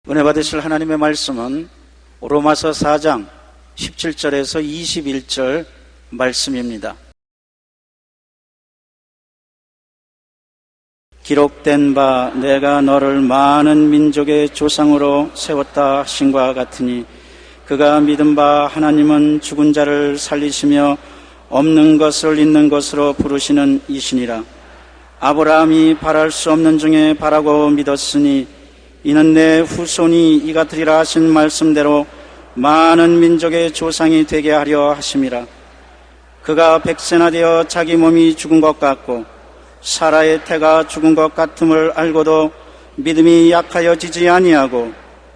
은혜 받으실 하나님의 말씀은 로마서 4장 17절에서 21절 말씀입니다. 기록된 바 내가 너를 많은 민족의 조상으로 세웠다 하신과 같으니 그가 믿은 바 하나님은 죽은 자를 살리시며 없는 것을 있는 것으로 부르시는 이시니라. 아브라함이 바랄 수 없는 중에 바라고 믿었으니 이는 내 후손이 이같으리라 하신 말씀대로 많은 민족의 조상이 되게 하려 하심이라. 그가 100세나 되어 자기 몸이 죽은 것 같고 사라의 태가 죽은 것 같음을 알고도 믿음이 약하여지지 아니하고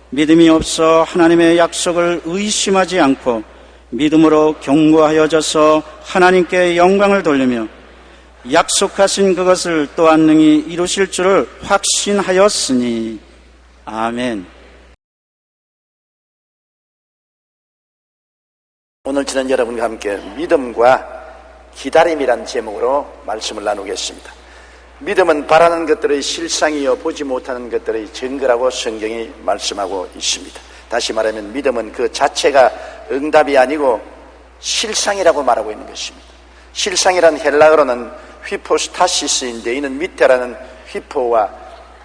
믿음이 없어 하나님의 약속을 의심하지 않고 믿음으로 견고하여져서 하나님께 영광을 돌리며 약속하신 그것을 또한 능히 이루실 줄을 확신하였으니 아멘. 오늘 저는 여러분과 함께 믿음과 기다림이란 제목으로 말씀을 나누겠습니다. 믿음은 바라는 것들의 실상이요 보지 못하는 것들의 증거라고 성경이 말씀하고 있습니다. 다시 말하면 믿음은 그 자체가 응답이 아니고 실상이라고 말하고 있는 것입니다. 실상이란 헬라어로는 휘포스타시스인데 이는 밑에라는 휘포와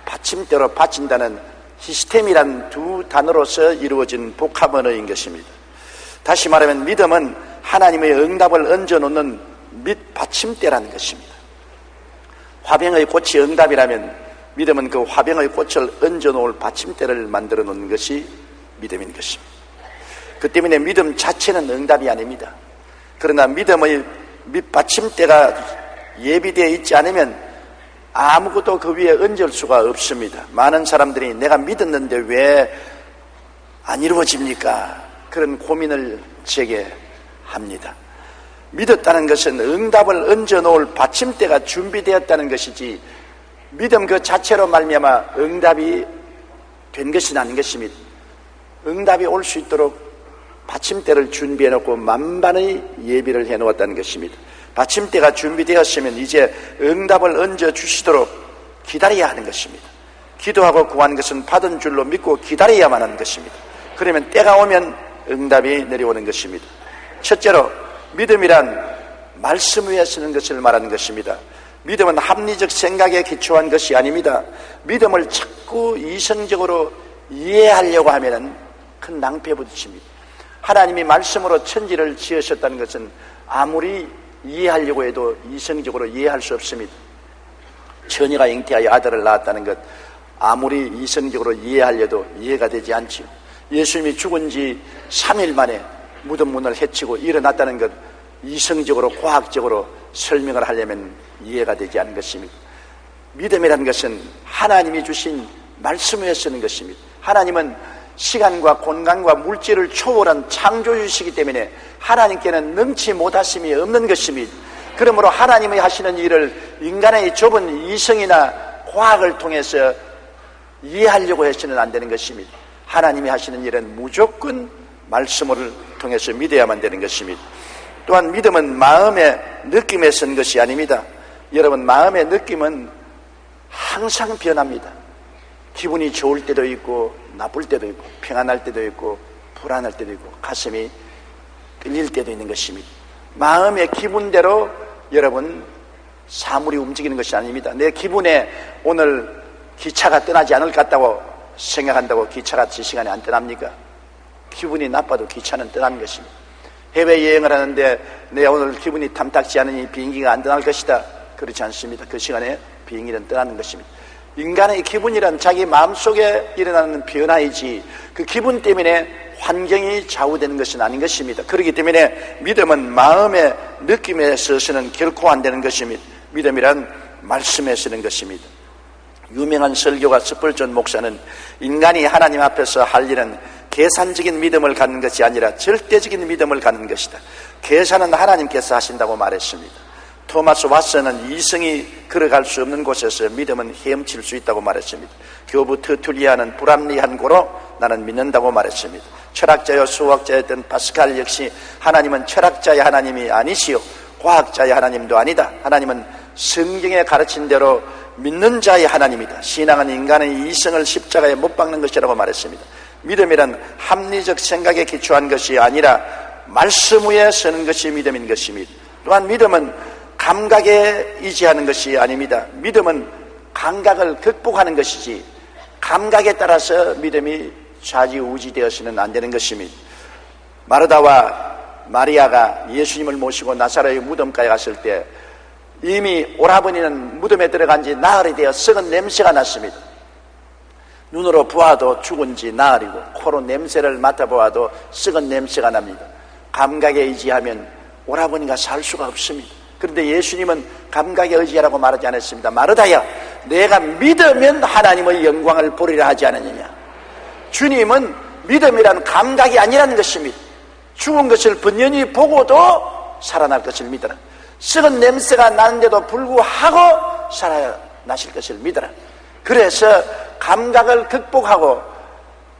받침대로 받친다는 시스템이란 두 단어로서 이루어진 복합언어인 것입니다. 다시 말하면 믿음은 하나님의 응답을 얹어놓는 밑 받침대라는 것입니다. 화병의 꽃이 응답이라면 믿음은 그 화병의 꽃을 얹어놓을 받침대를 만들어 놓는 것이 믿음인 것입니다. 그 때문에 믿음 자체는 응답이 아닙니다. 그러나 믿음의 밑 받침대가 예비되어 있지 않으면 아무것도 그 위에 얹을 수가 없습니다. 많은 사람들이 내가 믿었는데 왜 안 이루어집니까? 그런 고민을 제게 합니다. 믿었다는 것은 응답을 얹어 놓을 받침대가 준비되었다는 것이지 믿음 그 자체로 말미암아 응답이 된 것은 아닌 것입니다. 응답이 올 수 있도록 받침대를 준비해 놓고 만반의 예비를 해 놓았다는 것입니다. 받침대가 준비되었으면 이제 응답을 얹어 주시도록 기다려야 하는 것입니다. 기도하고 구한 것은 받은 줄로 믿고 기다려야만 하는 것입니다. 그러면 때가 오면 응답이 내려오는 것입니다. 첫째로 믿음이란 말씀 위에 서는 것을 말하는 것입니다. 믿음은 합리적 생각에 기초한 것이 아닙니다. 믿음을 자꾸 이성적으로 이해하려고 하면 큰 낭패에 부딪힙니다. 하나님이 말씀으로 천지를 지으셨다는 것은 아무리 이해하려고 해도 이성적으로 이해할 수 없습니다. 처녀가 잉태하여 아들을 낳았다는 것 아무리 이성적으로 이해하려도 이해가 되지 않지요. 예수님이 죽은 지 3일 만에 무덤 문을 헤치고 일어났다는 것 이성적으로 과학적으로 설명을 하려면 이해가 되지 않는 것입니다. 믿음이라는 것은 하나님이 주신 말씀 위에 서는 것입니다. 하나님은 시간과 공간과 물질을 초월한 창조주시기 때문에 하나님께는 능치 못하심이 없는 것입니다. 그러므로 하나님이 하시는 일을 인간의 좁은 이성이나 과학을 통해서 이해하려고 해서는 안 되는 것입니다. 하나님이 하시는 일은 무조건 말씀을 통해서 믿어야만 되는 것입니다. 또한 믿음은 마음의 느낌에 선 것이 아닙니다. 여러분, 마음의 느낌은 항상 변합니다. 기분이 좋을 때도 있고 나쁠 때도 있고 평안할 때도 있고 불안할 때도 있고 가슴이 끌릴 때도 있는 것입니다. 마음의 기분대로 여러분 사물이 움직이는 것이 아닙니다. 내 기분에 오늘 기차가 떠나지 않을 것 같다고 생각한다고 기차가 제 시간에 안 떠납니까? 기분이 나빠도 기차는 떠나는 것입니다. 해외여행을 하는데 내 오늘 기분이 탐탁지 않으니 비행기가 안 떠날 것이다. 그렇지 않습니다. 그 시간에 비행기는 떠나는 것입니다. 인간의 기분이란 자기 마음속에 일어나는 변화이지 그 기분 때문에 환경이 좌우되는 것은 아닌 것입니다. 그렇기 때문에 믿음은 마음의 느낌에 서서는 결코 안 되는 것입니다. 믿음이란 말씀에 서는 것입니다. 유명한 설교가 스펄전 목사는 인간이 하나님 앞에서 할 일은 계산적인 믿음을 갖는 것이 아니라 절대적인 믿음을 갖는 것이다. 계산은 하나님께서 하신다고 말했습니다. 토마스 왓슨은 이성이 걸어갈 수 없는 곳에서 믿음은 헤엄칠 수 있다고 말했습니다. 교부 터툴리아는 불합리한 고로 나는 믿는다고 말했습니다. 철학자여 수학자였던 파스칼 역시 하나님은 철학자의 하나님이 아니시요 과학자의 하나님도 아니다. 하나님은 성경에 가르친 대로 믿는 자의 하나님이다. 신앙은 인간의 이성을 십자가에 못 박는 것이라고 말했습니다. 믿음이란 합리적 생각에 기초한 것이 아니라 말씀 위에 서는 것이 믿음인 것입니다. 또한 믿음은 감각에 의지하는 것이 아닙니다. 믿음은 감각을 극복하는 것이지 감각에 따라서 믿음이 좌지우지되어서는 안 되는 것입니다. 마르다와 마리아가 예수님을 모시고 나사렛의 무덤가에 갔을 때 이미 오라버니는 무덤에 들어간 지 나흘이 되어 썩은 냄새가 났습니다. 눈으로 보아도 죽은 지 나흘이고 코로 냄새를 맡아보아도 썩은 냄새가 납니다. 감각에 의지하면 오라버니가 살 수가 없습니다. 그런데 예수님은 감각에 의지하라고 말하지 않았습니다. 마르다야, 내가 믿으면 하나님의 영광을 보리라 하지 않았느냐. 주님은 믿음이란 감각이 아니라는 것입니다. 죽은 것을 번연히 보고도 살아날 것을 믿어라. 썩은 냄새가 나는데도 불구하고 살아나실 것을 믿어라. 그래서 감각을 극복하고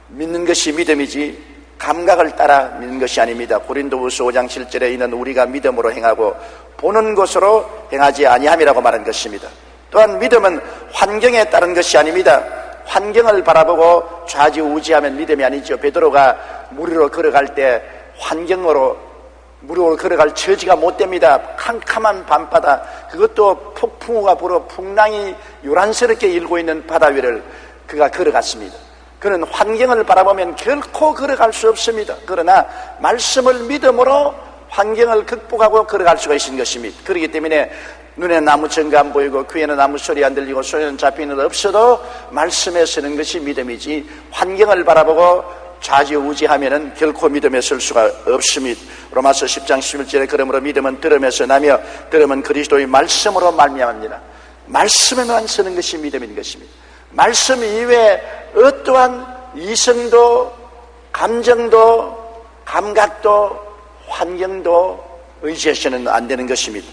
믿는 것이 믿음이지 감각을 따라 믿는 것이 아닙니다. 고린도후서 5장 7절에 이는 우리가 믿음으로 행하고 보는 것으로 행하지 아니함이라고 말한 것입니다. 또한 믿음은 환경에 따른 것이 아닙니다. 환경을 바라보고 좌지우지하면 믿음이 아니죠. 베드로가 물 위로 걸어갈 때 환경으로 무료로 걸어갈 처지가 못 됩니다. 캄캄한 밤바다, 그것도 폭풍우가 불어 풍랑이 요란스럽게 일고 있는 바다 위를 그가 걸어갔습니다. 그는 환경을 바라보면 결코 걸어갈 수 없습니다. 그러나 말씀을 믿음으로 환경을 극복하고 걸어갈 수가 있는 것입니다. 그렇기 때문에 눈에 나무 정가 안 보이고 귀에는 아무 소리 안 들리고 손에는 잡히는 것 없어도 말씀에 서는 것이 믿음이지 환경을 바라보고 좌지우지하면은 결코 믿음에 설 수가 없습니다. 로마서 10장 11절에 그러므로 믿음은 들음에서 나며 들음은 그리스도의 말씀으로 말미암습니다. 말씀에만 서는 것이 믿음인 것입니다. 말씀 이외에 어떠한 이성도 감정도 감각도 환경도 의지해서는 안 되는 것입니다.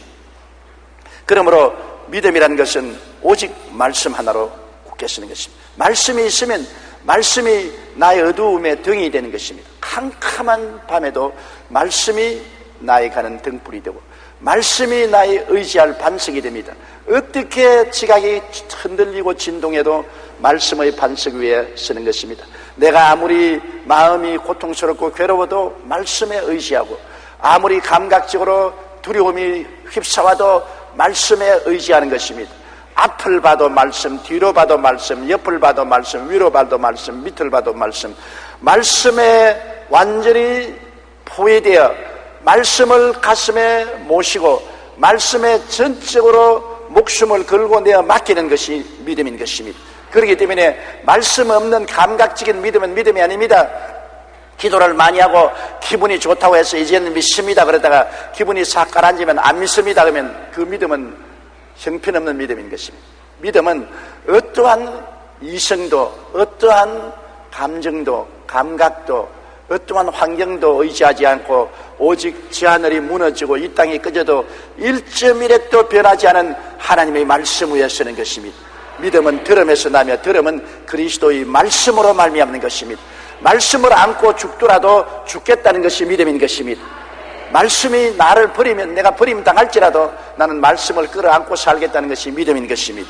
그러므로 믿음이라는 것은 오직 말씀 하나로 굳게 서는 것입니다. 말씀이 있으면 말씀이 나의 어두움에 등이 되는 것입니다. 캄캄한 밤에도 말씀이 나의 가는 등불이 되고 말씀이 나의 의지할 반석이 됩니다. 어떻게 지각이 흔들리고 진동해도 말씀의 반석 위에 서는 것입니다. 내가 아무리 마음이 고통스럽고 괴로워도 말씀에 의지하고 아무리 감각적으로 두려움이 휩싸와도 말씀에 의지하는 것입니다. 앞을 봐도 말씀, 뒤로 봐도 말씀, 옆을 봐도 말씀, 위로 봐도 말씀, 밑을 봐도 말씀, 말씀에 완전히 포위되어 말씀을 가슴에 모시고 말씀에 전적으로 목숨을 걸고 내어 맡기는 것이 믿음인 것입니다. 그렇기 때문에 말씀 없는 감각적인 믿음은 믿음이 아닙니다. 기도를 많이 하고 기분이 좋다고 해서 이제는 믿습니다 그러다가 기분이 싹 가라앉으면 안 믿습니다 그러면 그 믿음은 형편없는 믿음인 것입니다. 믿음은 어떠한 이성도 어떠한 감정도 감각도 어떠한 환경도 의지하지 않고 오직 저 하늘이 무너지고 이 땅이 꺼져도 1.1핵도 변하지 않은 하나님의 말씀 위에 서는 것입니다. 믿음은 들음에서 나며 들음은 그리스도의 말씀으로 말미암는 것입니다. 말씀을 안고 죽더라도 죽겠다는 것이 믿음인 것입니다. 말씀이 나를 버리면 내가 버림당할지라도 나는 말씀을 끌어안고 살겠다는 것이 믿음인 것입니다.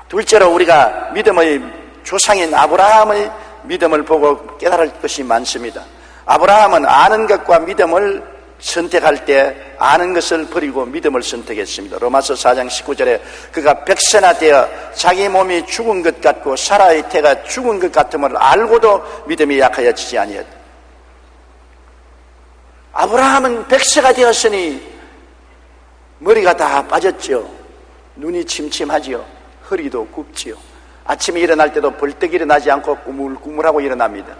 둘째로 우리가 믿음의 조상인 아브라함의 믿음을 보고 깨달을 것이 많습니다. 아브라함은 아는 것과 믿음을 선택할 때 아는 것을 버리고 믿음을 선택했습니다. 로마서 4장 19절에 그가 백세나 되어 자기 몸이 죽은 것 같고 사라의 태가 죽은 것 같음을 알고도 믿음이 약하여지지 아니했다. 아브라함은 백세가 되었으니 머리가 다 빠졌지요. 눈이 침침하지요. 허리도 굽지요. 아침에 일어날 때도 벌떡 일어나지 않고 꾸물꾸물하고 일어납니다.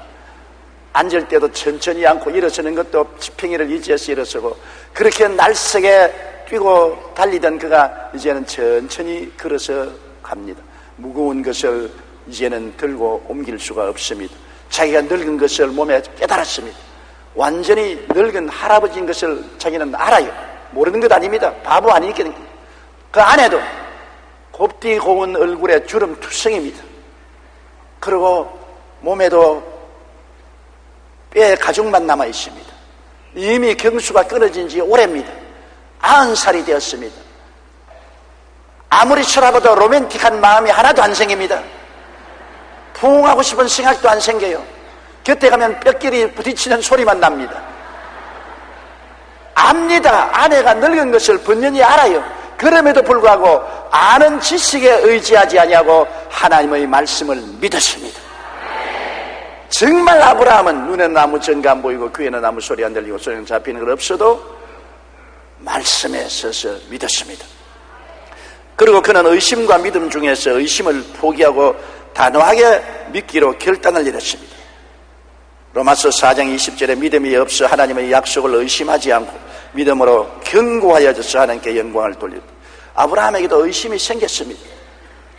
앉을 때도 천천히 앉고 일어서는 것도 지팽이를 의지해서 일어서고 그렇게 날쌔게 뛰고 달리던 그가 이제는 천천히 걸어서 갑니다. 무거운 것을 이제는 들고 옮길 수가 없습니다. 자기가 늙은 것을 몸에 깨달았습니다. 완전히 늙은 할아버지인 것을 자기는 알아요. 모르는 것 아닙니다. 바보 아니겠는 그 안에도 곱디 고운 얼굴에 주름 투성입니다. 그리고 몸에도 뼈에 가죽만 남아 있습니다. 이미 경수가 끊어진 지 오래입니다. 90살이 되었습니다. 아무리 쳐다봐도 로맨틱한 마음이 하나도 안 생깁니다. 부응하고 싶은 생각도 안 생겨요. 곁에 가면 뼈끼리 부딪히는 소리만 납니다. 압니다. 아내가 늙은 것을 번연히 알아요. 그럼에도 불구하고 아는 지식에 의지하지 아니하고 하나님의 말씀을 믿었습니다. 정말 아브라함은 눈에는 아무 증거 안 보이고 귀에는 아무 소리 안 들리고 소리는 잡히는 것 없어도 말씀에 서서 믿었습니다. 그리고 그는 의심과 믿음 중에서 의심을 포기하고 단호하게 믿기로 결단을 내렸습니다. 로마서 4장 20절에 믿음이 없어 하나님의 약속을 의심하지 않고 믿음으로 견고하여져서 하나님께 영광을 돌리고, 아브라함에게도 의심이 생겼습니다.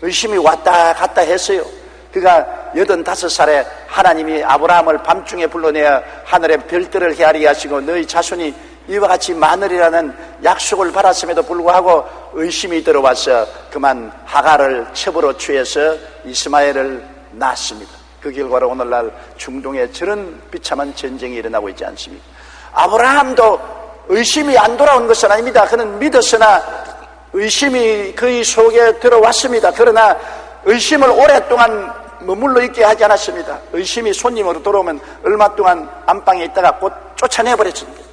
의심이 왔다 갔다 했어요. 그가 85살에 하나님이 아브라함을 밤중에 불러내어 하늘의 별들을 헤아리게 하시고 너희 자손이 이와 같이 많으리라는 약속을 받았음에도 불구하고 의심이 들어와서 그만 하갈을 첩으로 취해서 이스마엘을 낳았습니다. 그 결과로 오늘날 중동에 저런 비참한 전쟁이 일어나고 있지 않습니까? 아브라함도 의심이 안 돌아온 것은 아닙니다. 그는 믿었으나 의심이 그의 속에 들어왔습니다. 그러나 의심을 오랫동안 머물러 있게 하지 않았습니다. 의심이 손님으로 들어오면 얼마 동안 안방에 있다가 곧 쫓아내버렸습니다.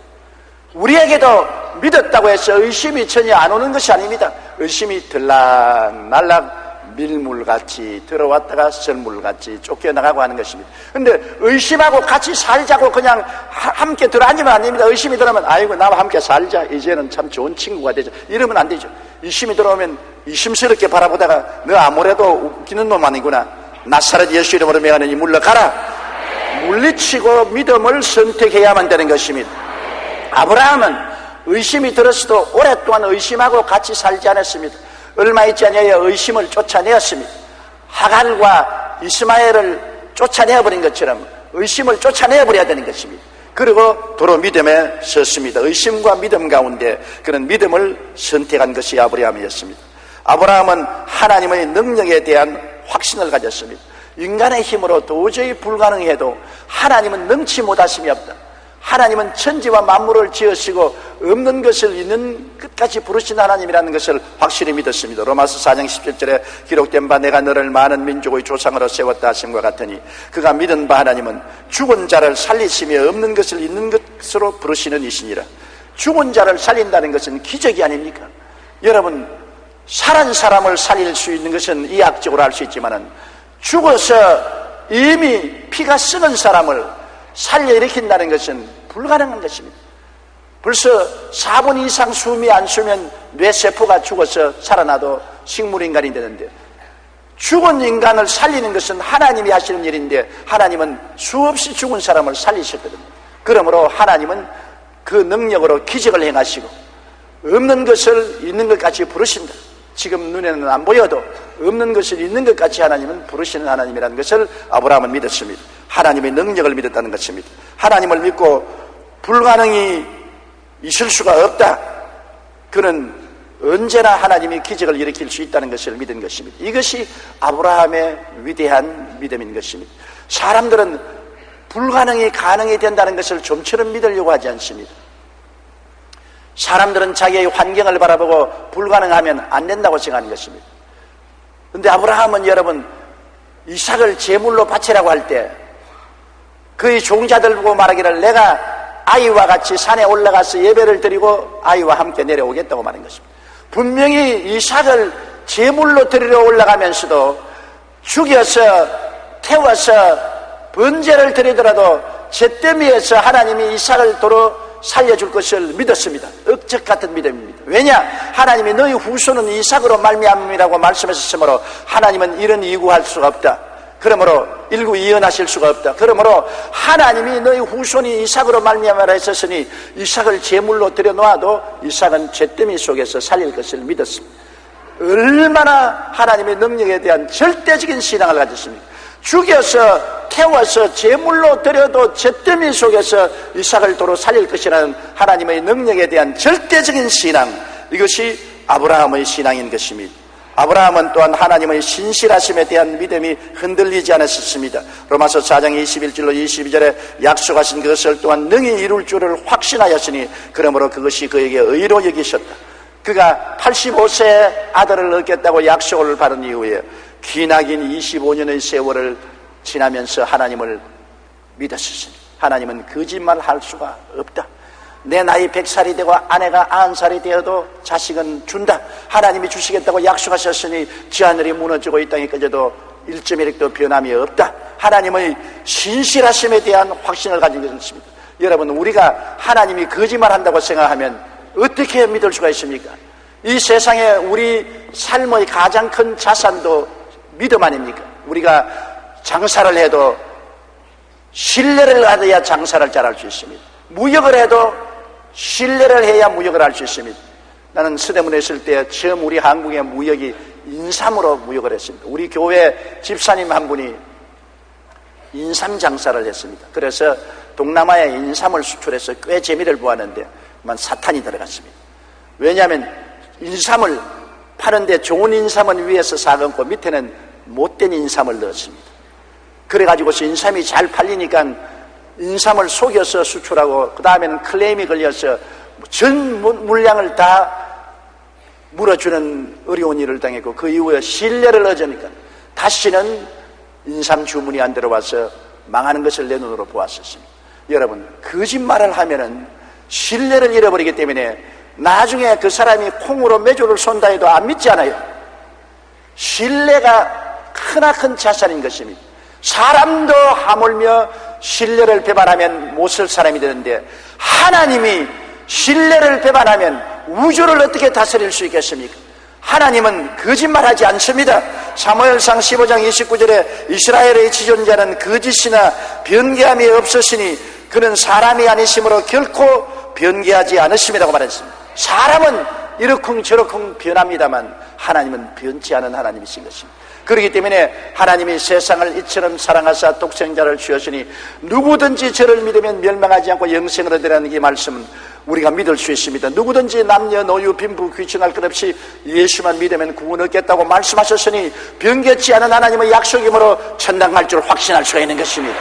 우리에게도 믿었다고 해서 의심이 전혀 안 오는 것이 아닙니다. 의심이 들락날락 밀물같이 들어왔다가 썰물같이 쫓겨나가고 하는 것입니다. 그런데 의심하고 같이 살자고 그냥 함께 들어앉으면 안 됩니다. 의심이 들어오면 아이고 나와 함께 살자, 이제는 참 좋은 친구가 되죠, 이러면 안 되죠. 의심이 들어오면 의심스럽게 바라보다가 너 아무래도 웃기는 놈 아니구나, 나사렛 예수 이름으로 명하느니 물러가라, 물리치고 믿음을 선택해야만 되는 것입니다. 아브라함은 의심이 들었어도 오랫동안 의심하고 같이 살지 않았습니다. 얼마 있지 않아야 의심을 쫓아내었습니다. 하갈과 이스마엘을 쫓아내어버린 것처럼 의심을 쫓아내어버려야 되는 것입니다. 그리고 도로 믿음에 섰습니다. 의심과 믿음 가운데 그는 믿음을 선택한 것이 아브라함이었습니다. 아브라함은 하나님의 능력에 대한 확신을 가졌습니다. 인간의 힘으로 도저히 불가능해도 하나님은 능치 못하심이 없다. 하나님은 천지와 만물을 지으시고 없는 것을 있는 끝까지 부르신 하나님이라는 것을 확실히 믿었습니다. 로마서 4장 17절에 기록된 바 내가 너를 많은 민족의 조상으로 세웠다 하심과 같으니 그가 믿은 바 하나님은 죽은 자를 살리시며 없는 것을 있는 것으로 부르시는 이시니라. 죽은 자를 살린다는 것은 기적이 아닙니까? 여러분, 살은 사람을 살릴 수 있는 것은 이학적으로 알 수 있지만은 죽어서 이미 피가 썩은 사람을 살려 일으킨다는 것은 불가능한 것입니다. 벌써 4분 이상 숨이 안 쉬면 뇌세포가 죽어서 살아나도 식물인간이 되는데, 죽은 인간을 살리는 것은 하나님이 하시는 일인데 하나님은 수없이 죽은 사람을 살리셨거든요. 그러므로 하나님은 그 능력으로 기적을 행하시고 없는 것을 있는 것 같이 부르신다. 지금 눈에는 안 보여도 없는 것을 있는 것 같이 하나님은 부르시는 하나님이라는 것을 아브라함은 믿었습니다. 하나님의 능력을 믿었다는 것입니다. 하나님을 믿고 불가능이 있을 수가 없다. 그는 언제나 하나님이 기적을 일으킬 수 있다는 것을 믿은 것입니다. 이것이 아브라함의 위대한 믿음인 것입니다. 사람들은 불가능이 가능이 된다는 것을 좀처럼 믿으려고 하지 않습니다. 사람들은 자기의 환경을 바라보고 불가능하면 안 된다고 생각하는 것입니다. 그런데 아브라함은 여러분, 이삭을 제물로 바치라고 할 때 그의 종자들 보고 말하기를 내가 아이와 같이 산에 올라가서 예배를 드리고 아이와 함께 내려오겠다고 말한 것입니다. 분명히 이삭을 제물로 드리러 올라가면서도 죽여서 태워서 번제를 드리더라도 잿더미에서 하나님이 이삭을 도로 살려줄 것을 믿었습니다. 억적 같은 믿음입니다. 왜냐? 하나님이 너희 후손은 이삭으로 말미암음이라고 말씀하셨으므로 하나님은 이런 이구할 수가 없다. 그러므로 일구이연하실 수가 없다. 그러므로 하나님이 너희 후손이 이삭으로 말미암으라 했었으니 이삭을 제물로 들여놓아도 이삭은 잿더미 속에서 살릴 것을 믿었습니다. 얼마나 하나님의 능력에 대한 절대적인 신앙을 가졌습니까? 죽여서 태워서 제물로 드려도 잿더미 속에서 이삭을 도로 살릴 것이라는 하나님의 능력에 대한 절대적인 신앙, 이것이 아브라함의 신앙인 것입니다. 아브라함은 또한 하나님의 신실하심에 대한 믿음이 흔들리지 않았습니다. 로마서 4장 21절로 22절에 약속하신 그것을 또한 능히 이룰 줄을 확신하였으니 그러므로 그것이 그에게 의로 여기셨다. 그가 85세 아들을 얻겠다고 약속을 받은 이후에 기나긴 25년의 세월을 지나면서 하나님을 믿었으니 하나님은 거짓말할 수가 없다. 내 나이 100살이 되고 아내가 90살이 되어도 자식은 준다. 하나님이 주시겠다고 약속하셨으니 저 하늘이 무너지고 이 땅이 꺼져도 1.1핵도 변함이 없다. 하나님의 신실하심에 대한 확신을 가진 것입니다. 여러분, 우리가 하나님이 거짓말한다고 생각하면 어떻게 믿을 수가 있습니까? 이 세상에 우리 삶의 가장 큰 자산도 믿음 아닙니까? 우리가 장사를 해도 신뢰를 하여야 장사를 잘할 수 있습니다. 무역을 해도 신뢰를 해야 무역을 할 수 있습니다. 나는 서대문에 있을 때 처음 우리 한국의 무역이 인삼으로 무역을 했습니다. 우리 교회 집사님 한 분이 인삼 장사를 했습니다. 그래서 동남아에 인삼을 수출해서 꽤 재미를 보았는데 만 사탄이 들어갔습니다. 왜냐하면 인삼을 파는데 좋은 인삼은 위에서 사건고 밑에는 못된 인삼을 넣었습니다. 그래가지고서 인삼이 잘 팔리니까 인삼을 속여서 수출하고 그 다음에는 클레임이 걸려서 전 물량을 다 물어주는 어려운 일을 당했고 그 이후에 신뢰를 얻으니까 다시는 인삼 주문이 안 들어와서 망하는 것을 내 눈으로 보았었습니다. 여러분, 거짓말을 하면은 신뢰를 잃어버리기 때문에 나중에 그 사람이 콩으로 메주를 쏜다 해도 안 믿지 않아요. 신뢰가 크나큰 자산인 것입니다. 사람도 하물며 신뢰를 배반하면 못 쓸 사람이 되는데 하나님이 신뢰를 배반하면 우주를 어떻게 다스릴 수 있겠습니까? 하나님은 거짓말하지 않습니다. 사무엘상 15장 29절에 이스라엘의 지존자는 거짓이나 변개함이 없으시니 그는 사람이 아니심으로 결코 변개하지 않으심이라고 말했습니다. 사람은 이러쿵저러쿵 변합니다만 하나님은 변치 않은 하나님이신 것입니다. 그렇기 때문에 하나님이 세상을 이처럼 사랑하사 독생자를 주셨으니 누구든지 저를 믿으면 멸망하지 않고 영생을 얻으라는 이 말씀은 우리가 믿을 수 있습니다. 누구든지 남녀 노유 빈부 귀천할 것 없이 예수만 믿으면 구원 얻겠다고 말씀하셨으니 변개치 않은 하나님의 약속이므로 천당 갈 줄 확신할 수가 있는 것입니다.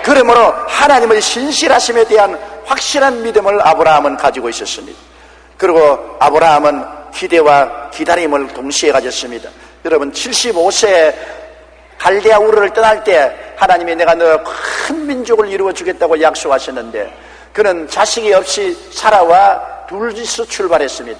그러므로 하나님의 신실하심에 대한 확실한 믿음을 아브라함은 가지고 있었습니다. 그리고 아브라함은 기대와 기다림을 동시에 가졌습니다. 여러분, 75세에 갈대아 우르를 떠날 때 하나님이 내가 너 큰 민족을 이루어 주겠다고 약속하셨는데 그는 자식이 없이 사라와 둘이서 출발했습니다.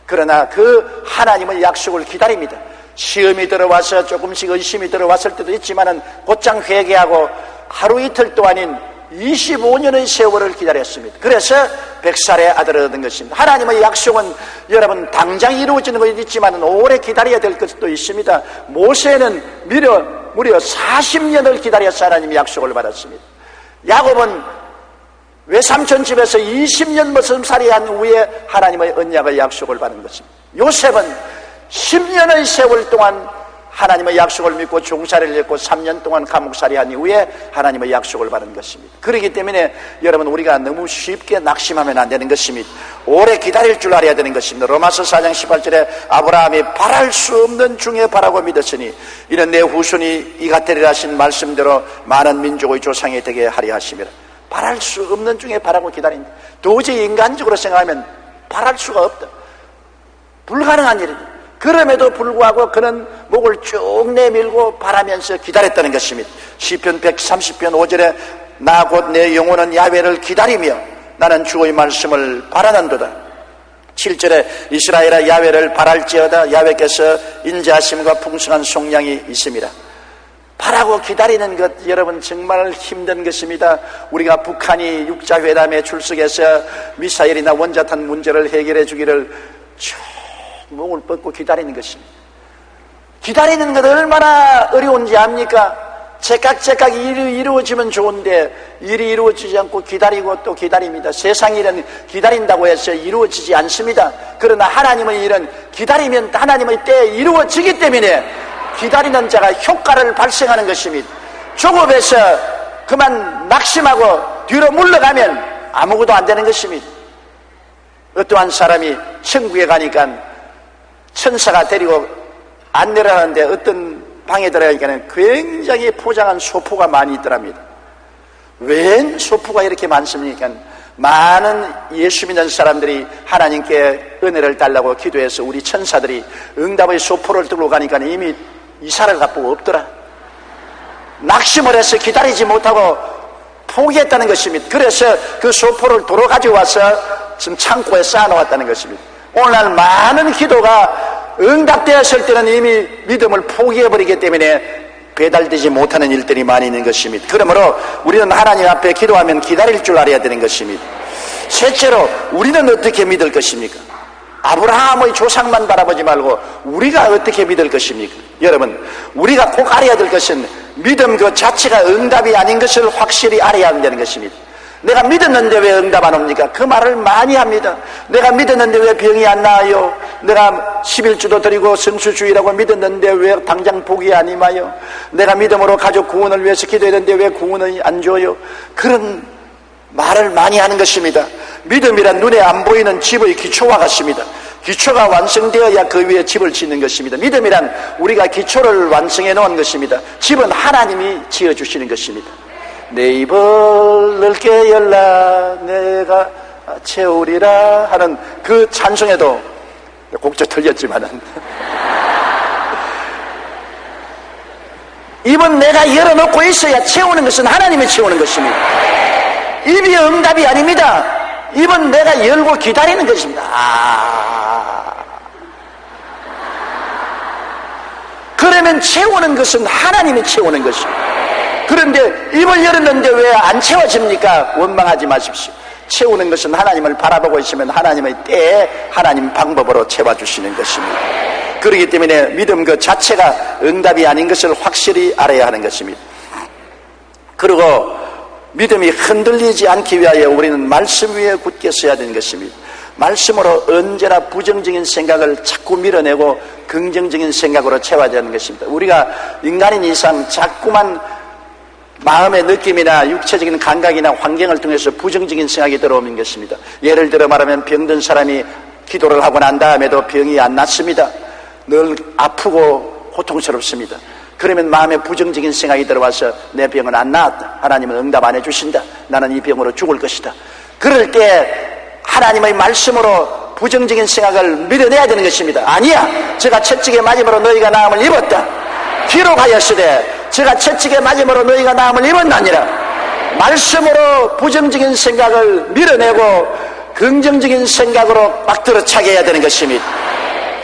그러나 그 하나님의 약속을 기다립니다. 시험이 들어와서 조금씩 의심이 들어왔을 때도 있지만은 곧장 회개하고 하루 이틀도 아닌 25년의 세월을 기다렸습니다. 그래서 100살의 아들을 얻은 것입니다. 하나님의 약속은 여러분 당장 이루어지는 것이 있지만 오래 기다려야 될 것도 있습니다. 모세는 무려 40년을 기다려서 하나님의 약속을 받았습니다. 야곱은 외삼촌 집에서 20년 머슴살이 한 후에 하나님의 언약의 약속을 받은 것입니다. 요셉은 10년의 세월 동안 하나님의 약속을 믿고 종살이를 했고 3년 동안 감옥살이 한 이후에 하나님의 약속을 받은 것입니다. 그렇기 때문에 여러분, 우리가 너무 쉽게 낙심하면 안 되는 것입니다. 오래 기다릴 줄 알아야 되는 것입니다. 로마서 4장 18절에 아브라함이 바랄 수 없는 중에 바라고 믿었으니 이는 내 후손이 이 같으리라 하신 말씀대로 많은 민족의 조상이 되게 하려 하심이라. 바랄 수 없는 중에 바라고 기다린다. 도저히 인간적으로 생각하면 바랄 수가 없다. 불가능한 일이다. 그럼에도 불구하고 그는 목을 쭉 내밀고 바라면서 기다렸다는 것입니다. 시편 130편 5절에 나 곧 내 영혼은 야훼를 기다리며 나는 주의 말씀을 바라는도다. 7절에 이스라엘아 야훼를 바랄지어다. 야훼께서 인자하심과 풍성한 속량이 있습니다. 바라고 기다리는 것, 여러분 정말 힘든 것입니다. 우리가 북한이 육자회담에 출석해서 미사일이나 원자탄 문제를 해결해 주기를 목을 뻗고 기다리는 것입니다. 기다리는 것 얼마나 어려운지 압니까? 제깍제깍 일이 이루어지면 좋은데 일이 이루어지지 않고 기다리고 또 기다립니다. 세상 일은 기다린다고 해서 이루어지지 않습니다. 그러나 하나님의 일은 기다리면 하나님의 때에 이루어지기 때문에 기다리는 자가 효과를 발생하는 것입니다. 조급해서 그만 낙심하고 뒤로 물러가면 아무것도 안 되는 것입니다. 어떠한 사람이 천국에 가니까 천사가 데리고 안내를 하는데 어떤 방에 들어가니까 굉장히 포장한 소포가 많이 있더랍니다. 웬 소포가 이렇게 많습니까? 많은 예수 믿는 사람들이 하나님께 은혜를 달라고 기도해서 우리 천사들이 응답의 소포를 들고 가니까 이미 이사를 갚고 없더라. 낙심을 해서 기다리지 못하고 포기했다는 것입니다. 그래서 그 소포를 도로 가지고 와서 지금 창고에 쌓아놓았다는 것입니다. 오늘날 많은 기도가 응답되었을 때는 이미 믿음을 포기해버리기 때문에 배달되지 못하는 일들이 많이 있는 것입니다. 그러므로 우리는 하나님 앞에 기도하면 기다릴 줄 알아야 되는 것입니다. 셋째로 우리는 어떻게 믿을 것입니까? 아브라함의 조상만 바라보지 말고 우리가 어떻게 믿을 것입니까? 여러분, 우리가 꼭 알아야 될 것은 믿음 그 자체가 응답이 아닌 것을 확실히 알아야 한다는 것입니다. 내가 믿었는데 왜 응답 안 옵니까? 그 말을 많이 합니다. 내가 믿었는데 왜 병이 안 나아요? 내가 11주도 드리고 성수주의라고 믿었는데 왜 당장 복이 안 임하요? 내가 믿음으로 가족 구원을 위해서 기도했는데 왜 구원이 안 줘요? 그런 말을 많이 하는 것입니다. 믿음이란 눈에 안 보이는 집의 기초와 같습니다. 기초가 완성되어야 그 위에 집을 짓는 것입니다. 믿음이란 우리가 기초를 완성해 놓은 것입니다. 집은 하나님이 지어주시는 것입니다. 내 입을 넓게 열라 내가 채우리라 하는 그 찬송에도 곡조 틀렸지만은 입은 내가 열어놓고 있어야 채우는 것은 하나님이 채우는 것입니다. 입이 응답이 아닙니다. 입은 내가 열고 기다리는 것입니다. 그러면 채우는 것은 하나님이 채우는 것입니다. 그런데 입을 열었는데 왜 안 채워집니까? 원망하지 마십시오. 채우는 것은 하나님을 바라보고 있으면 하나님의 때에 하나님 방법으로 채워주시는 것입니다. 그렇기 때문에 믿음 그 자체가 응답이 아닌 것을 확실히 알아야 하는 것입니다. 그리고 믿음이 흔들리지 않기 위하여 우리는 말씀 위에 굳게 서야 되는 것입니다. 말씀으로 언제나 부정적인 생각을 자꾸 밀어내고 긍정적인 생각으로 채워야 하는 것입니다. 우리가 인간인 이상 자꾸만 마음의 느낌이나 육체적인 감각이나 환경을 통해서 부정적인 생각이 들어오는 것입니다. 예를 들어 말하면 병든 사람이 기도를 하고 난 다음에도 병이 안 낫습니다. 늘 아프고 고통스럽습니다. 그러면 마음에 부정적인 생각이 들어와서 내 병은 안 나았다. 하나님은 응답 안 해주신다. 나는 이 병으로 죽을 것이다. 그럴 때 하나님의 말씀으로 부정적인 생각을 밀어내야 되는 것입니다. 아니야, 제가 채찍에 맞음으로 너희가 나음을 입었다. 기록하였으되 제가 채찍에 맞음으로 너희가 나음을 입었나니라. 말씀으로 부정적인 생각을 밀어내고 긍정적인 생각으로 막 들어차게 해야 되는 것입니다.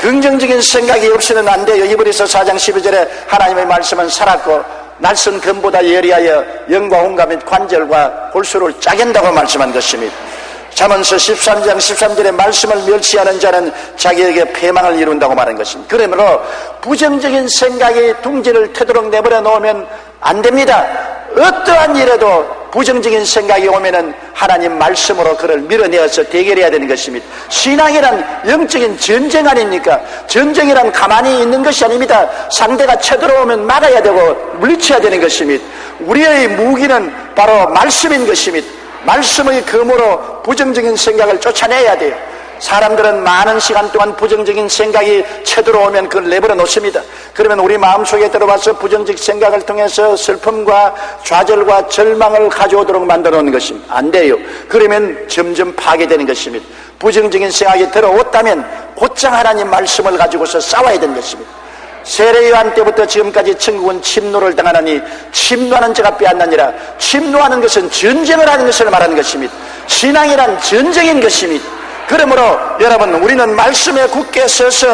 긍정적인 생각이 없이는 안 돼요. 히브리서 4장 12절에 하나님의 말씀은 살았고 날선 금보다 예리하여 영과 혼과 및 관절과 골수를 짜겐다고 말씀한 것입니다. 잠언서 13장 13절에 말씀을 멸시하는 자는 자기에게 패망을 이룬다고 말한 것입니다. 그러므로 부정적인 생각이 둥지를 트도록 내버려 놓으면 안 됩니다. 어떠한 일에도 부정적인 생각이 오면은 하나님 말씀으로 그를 밀어내어서 대결해야 되는 것입니다. 신앙이란 영적인 전쟁 아닙니까? 전쟁이란 가만히 있는 것이 아닙니다. 상대가 쳐들어오면 막아야 되고 물리쳐야 되는 것입니다. 우리의 무기는 바로 말씀인 것입니다. 말씀의 검으로 부정적인 생각을 쫓아내야 돼요. 사람들은 많은 시간 동안 부정적인 생각이 쳐들어오면 그걸 내버려 놓습니다. 그러면 우리 마음속에 들어와서 부정적 생각을 통해서 슬픔과 좌절과 절망을 가져오도록 만들어 놓는 것입니다. 안 돼요. 그러면 점점 파괴되는 것입니다. 부정적인 생각이 들어왔다면 곧장 하나님 말씀을 가지고서 싸워야 되는 것입니다. 세례요한 때부터 지금까지 천국은 침노를 당하나니 침노하는 자가 빼앗나니라. 침노하는 것은 전쟁을 하는 것을 말하는 것입니다. 신앙이란 전쟁인 것입니다. 그러므로 여러분, 우리는 말씀에 굳게 서서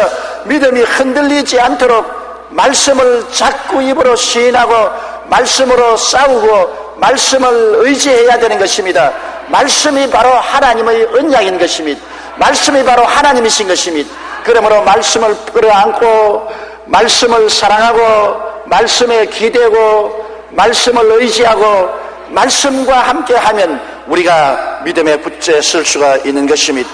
믿음이 흔들리지 않도록 말씀을 자꾸 입으로 시인하고 말씀으로 싸우고 말씀을 의지해야 되는 것입니다. 말씀이 바로 하나님의 언약인 것입니다. 말씀이 바로 하나님이신 것입니다. 그러므로 말씀을 끌어안고 말씀을 사랑하고 말씀에 기대고 말씀을 의지하고 말씀과 함께하면 우리가 믿음에 굳게 설 수가 있는 것입니다.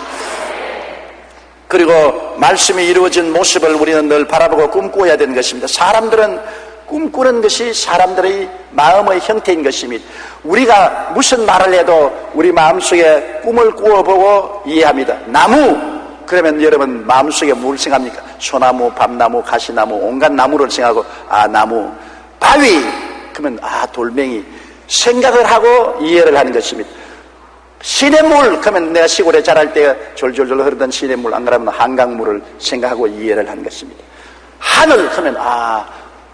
그리고 말씀이 이루어진 모습을 우리는 늘 바라보고 꿈꾸어야 되는 것입니다. 사람들은 꿈꾸는 것이 사람들의 마음의 형태인 것입니다. 우리가 무슨 말을 해도 우리 마음속에 꿈을 꾸어보고 이해합니다. 나무, 그러면 여러분 마음속에 뭘 생각합니까? 소나무, 밤나무, 가시나무, 온갖 나무를 생각하고 나무. 바위, 그러면 돌멩이. 생각을 하고 이해를 하는 것입니다. 시냇물 그러면 내가 시골에 자랄 때 졸졸졸 흐르던 시냇물, 안 그러면 한강물을 생각하고 이해를 한 것입니다. 하늘 하면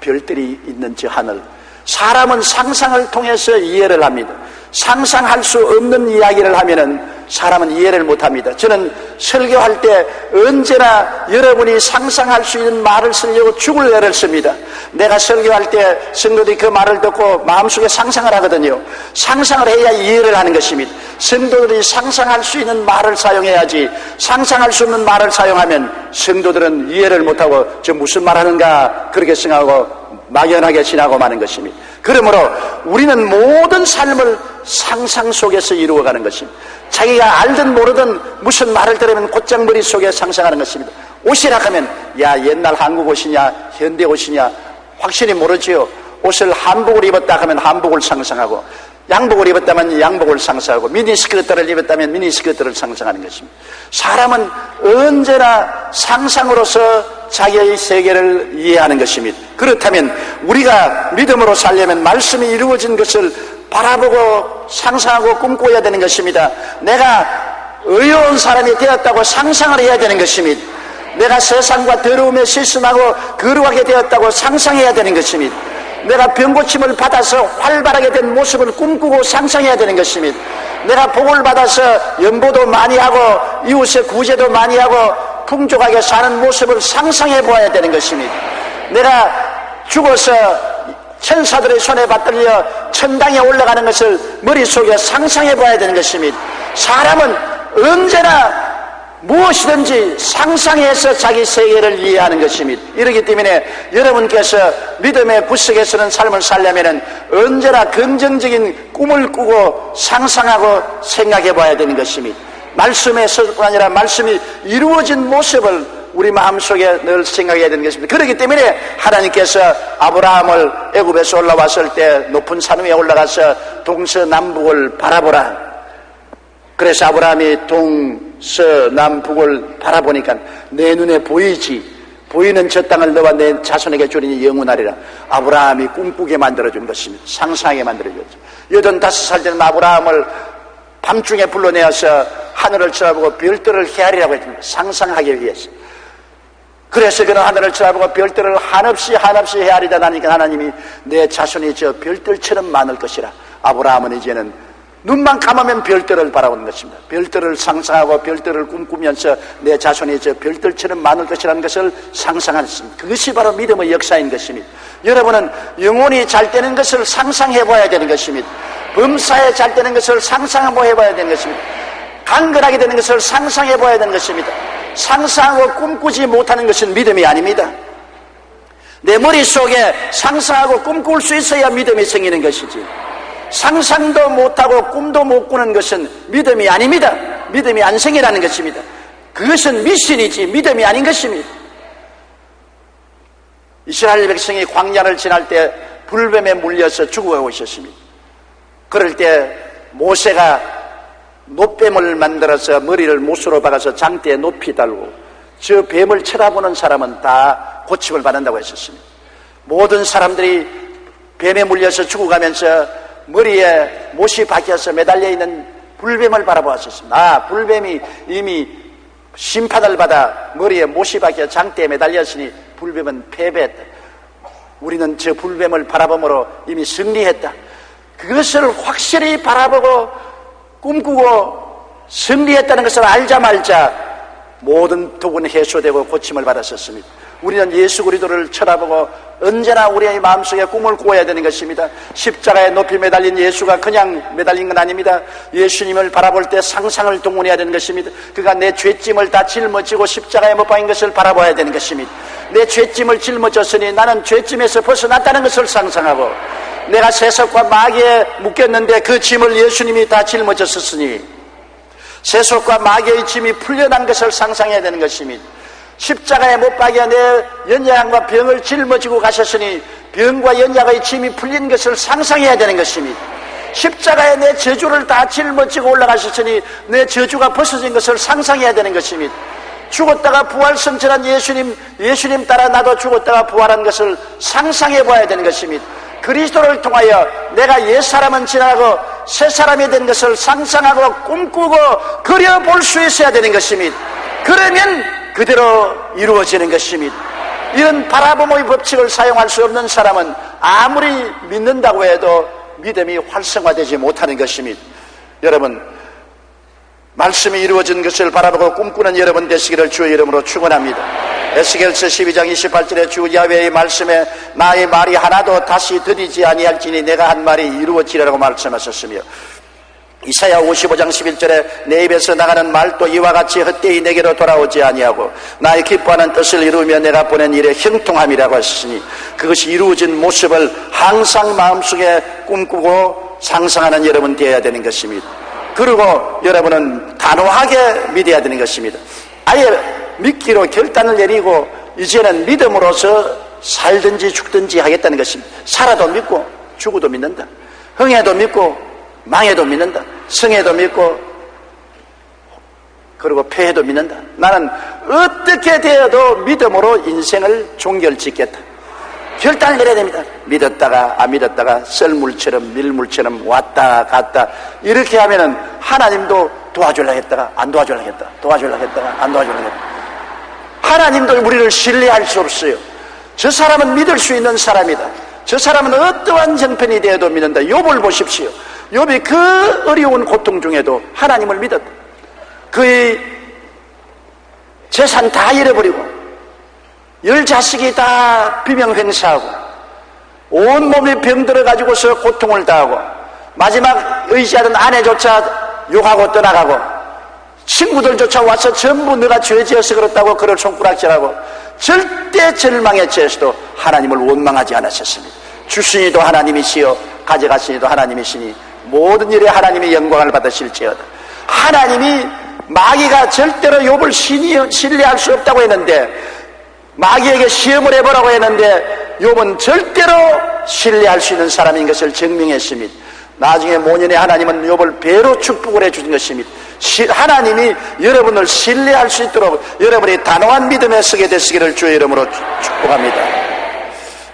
별들이 있는 저 하늘. 사람은 상상을 통해서 이해를 합니다. 상상할 수 없는 이야기를 하면은 사람은 이해를 못합니다. 저는 설교할 때 언제나 여러분이 상상할 수 있는 말을 쓰려고 죽을 애를 씁니다. 내가 설교할 때 성도들이 그 말을 듣고 마음속에 상상을 하거든요. 상상을 해야 이해를 하는 것입니다. 성도들이 상상할 수 있는 말을 사용해야지, 상상할 수 없는 말을 사용하면 성도들은 이해를 못하고 저 무슨 말 하는가 그렇게 생각하고 막연하게 지나고 마는 것입니다. 그러므로 우리는 모든 삶을 상상 속에서 이루어가는 것입니다. 자기가 알든 모르든 무슨 말을 들으면 곧장 머릿속에 상상하는 것입니다. 옷이라 하면 옛날 한국 옷이냐 현대 옷이냐 확실히 모르지요. 옷을 한복을 입었다 하면 한복을 상상하고, 양복을 입었다면 양복을 상상하고, 미니스커트를 입었다면 미니스커트를 상상하는 것입니다. 사람은 언제나 상상으로서 자기의 세계를 이해하는 것입니다. 그렇다면 우리가 믿음으로 살려면 말씀이 이루어진 것을 바라보고 상상하고 꿈꿔야 되는 것입니다. 내가 의로운 사람이 되었다고 상상을 해야 되는 것입니다. 내가 세상과 더러움에 실순하고 거룩하게 되었다고 상상해야 되는 것입니다. 내가 병고침을 받아서 활발하게 된 모습을 꿈꾸고 상상해야 되는 것입니다. 내가 복을 받아서 연보도 많이 하고 이웃의 구제도 많이 하고 풍족하게 사는 모습을 상상해 보아야 되는 것입니다. 내가 죽어서 천사들의 손에 받들려 천당에 올라가는 것을 머릿속에 상상해 봐야 되는 것입니다. 사람은 언제나 무엇이든지 상상해서 자기 세계를 이해하는 것입니다. 이렇기 때문에 여러분께서 믿음의 구석에 서는 삶을 살려면 언제나 긍정적인 꿈을 꾸고 상상하고 생각해 봐야 되는 것입니다. 말씀에서뿐 아니라 말씀이 이루어진 모습을 우리 마음속에 늘 생각해야 되는 것입니다. 그렇기 때문에 하나님께서 아브라함을 애굽에서 올라왔을 때 높은 산 위에 올라가서 동서남북을 바라보라. 그래서 아브라함이 동서남북을 바라보니까 내 눈에 보이지, 보이는 저 땅을 너와 내 자손에게 주리니 영원하리라. 아브라함이 꿈꾸게 만들어준 것입니다. 상상하게 만들어줬죠. 85살 되는 아브라함을 밤중에 불러내어서 하늘을 쳐다보고 별들을 헤아리라고 했습니다. 상상하기 위해서. 그래서 그는 하늘을 쳐다보고 별들을 한없이 헤아리다 나니까 하나님이 내 자손이 저 별들처럼 많을 것이라. 아브라함은 이제는 눈만 감으면 별들을 바라보는 것입니다. 별들을 상상하고 별들을 꿈꾸면서 내 자손이 저 별들처럼 많을 것이라는 것을 상상했습니다. 그것이 바로 믿음의 역사인 것입니다. 여러분은 영혼이 잘 되는 것을 상상해 봐야 되는 것입니다. 범사에 잘 되는 것을 상상해 봐야 되는 것입니다. 강건하게 되는 것을 상상해 봐야 되는 것입니다. 상상하고 꿈꾸지 못하는 것은 믿음이 아닙니다. 내 머릿속에 상상하고 꿈꿀 수 있어야 믿음이 생기는 것이지, 상상도 못하고 꿈도 못 꾸는 것은 믿음이 아닙니다. 믿음이 안 생기라는 것입니다. 그것은 미신이지 믿음이 아닌 것입니다. 이스라엘 백성이 광야를 지날 때 불뱀에 물려서 죽어가고 있었습니다. 그럴 때 모세가 놋뱀을 만들어서 머리를 못으로 박아서 장대에 높이 달고 저 뱀을 쳐다보는 사람은 다 고침을 받는다고 했었습니다. 모든 사람들이 뱀에 물려서 죽어가면서 머리에 못이 박혀서 매달려 있는 불뱀을 바라보았었습니다. 불뱀이 이미 심판을 받아 머리에 못이 박혀 장대에 매달렸으니 불뱀은 패배했다. 우리는 저 불뱀을 바라봄으로 이미 승리했다. 그것을 확실히 바라보고 꿈꾸고 승리했다는 것을 알자마자 모든 독은 해소되고 고침을 받았었습니다. 우리는 예수 그리스도를 쳐다보고 언제나 우리의 마음속에 꿈을 꾸어야 되는 것입니다. 십자가에 높이 매달린 예수가 그냥 매달린 건 아닙니다. 예수님을 바라볼 때 상상을 동원해야 되는 것입니다. 그가 내 죄짐을 다 짊어지고 십자가에 못 박힌 것을 바라봐야 되는 것입니다. 내 죄짐을 짊어졌으니 나는 죄짐에서 벗어났다는 것을 상상하고, 내가 세속과 마귀에 묶였는데 그 짐을 예수님이 다 짊어졌었으니 세속과 마귀의 짐이 풀려난 것을 상상해야 되는 것입니다. 십자가에 못 박여 내 연약함과 병을 짊어지고 가셨으니 병과 연약의 짐이 풀린 것을 상상해야 되는 것입니다. 십자가에 내 저주를 다 짊어지고 올라가셨으니 내 저주가 벗어진 것을 상상해야 되는 것입니다. 죽었다가 부활성천한 예수님 따라 나도 죽었다가 부활한 것을 상상해 봐야 되는 것입니다. 그리스도를 통하여 내가 옛사람은 지나가고 새 사람이 된 것을 상상하고 꿈꾸고 그려볼 수 있어야 되는 것입니다. 그러면 그대로 이루어지는 것입니다. 이런 바라보모의 법칙을 사용할 수 없는 사람은 아무리 믿는다고 해도 믿음이 활성화되지 못하는 것입니다. 여러분, 말씀이 이루어진 것을 바라보고 꿈꾸는 여러분 되시기를 주의 이름으로 축원합니다. 에스겔서 12장 28절에 주 야훼의 말씀에 나의 말이 하나도 다시 드리지 아니할지니 내가 한 말이 이루어지리라고 말씀하셨으며, 이사야 55장 11절에 내 입에서 나가는 말도 이와 같이 헛되이 내게로 돌아오지 아니하고 나의 기뻐하는 뜻을 이루며 내가 보낸 일에 형통함이라고 하시니, 그것이 이루어진 모습을 항상 마음속에 꿈꾸고 상상하는 여러분 되어야 되는 것입니다. 그리고 여러분은 단호하게 믿어야 되는 것입니다. 아예 믿기로 결단을 내리고 이제는 믿음으로서 살든지 죽든지 하겠다는 것입니다. 살아도 믿고 죽어도 믿는다. 흥해도 믿고 망해도 믿는다. 성해도 믿고 그리고 패해도 믿는다. 나는 어떻게 되어도 믿음으로 인생을 종결짓겠다. 결단을 내려야 됩니다. 믿었다가 안 믿었다가 썰물처럼 밀물처럼 왔다 갔다 이렇게 하면은 하나님도 도와주려고 했다가 안 도와주려고 했다, 도와주려고 했다가 안 도와주려고 했다. 하나님도 우리를 신뢰할 수 없어요. 저 사람은 믿을 수 있는 사람이다. 저 사람은 어떠한 정편이 되어도 믿는다. 욥을 보십시오. 욥이 그 어려운 고통 중에도 하나님을 믿었다. 그의 재산 다 잃어버리고 10자식이 다 비명횡사하고 온몸이 병들어 가지고서 고통을 당하고 마지막 의지하던 아내조차 욕하고 떠나가고 친구들조차 와서 전부 너가 죄지어서 그렇다고 그를 손가락질하고 절대 절망에 처해서도 하나님을 원망하지 않으셨습니다. 주시니도 하나님이시여 가져가시니도 하나님이시니 모든 일에 하나님의 영광을 받으실지어다. 하나님이 마귀가 절대로 욥을 신뢰할 수 없다고 했는데, 마귀에게 시험을 해보라고 했는데 욥은 절대로 신뢰할 수 있는 사람인 것을 증명했습니다. 나중에 모년에 하나님은 욥을 배로 축복을 해주신 것입니다. 하나님이 여러분을 신뢰할 수 있도록 여러분이 단호한 믿음에 서게 되시기를 주의 이름으로 축복합니다.